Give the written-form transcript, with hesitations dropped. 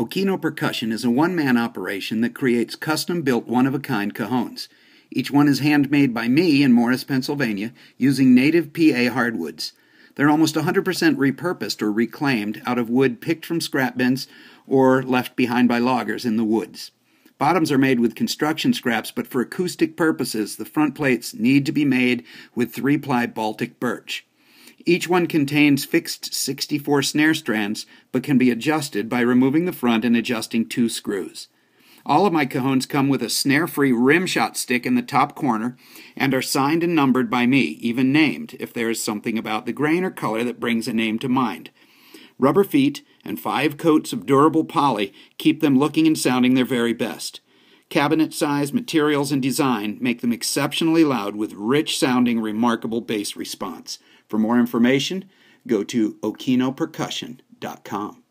Okino Percussion is a one-man operation that creates custom-built one-of-a-kind cajones. Each one is handmade by me in Morris, Pennsylvania, using native PA hardwoods. They're almost 100% repurposed or reclaimed out of wood picked from scrap bins or left behind by loggers in the woods. Bottoms are made with construction scraps, but for acoustic purposes, the front plates need to be made with 3-ply Baltic birch. Each one contains fixed 64 snare strands, but can be adjusted by removing the front and adjusting 2 screws. All of my cajones come with a snare-free rim shot stick in the top corner and are signed and numbered by me, even named, if there is something about the grain or color that brings a name to mind. Rubber feet and 5 coats of durable poly keep them looking and sounding their very best. Cabinet size, materials, and design make them exceptionally loud with rich-sounding, remarkable bass response. For more information, go to okinopercussion.com.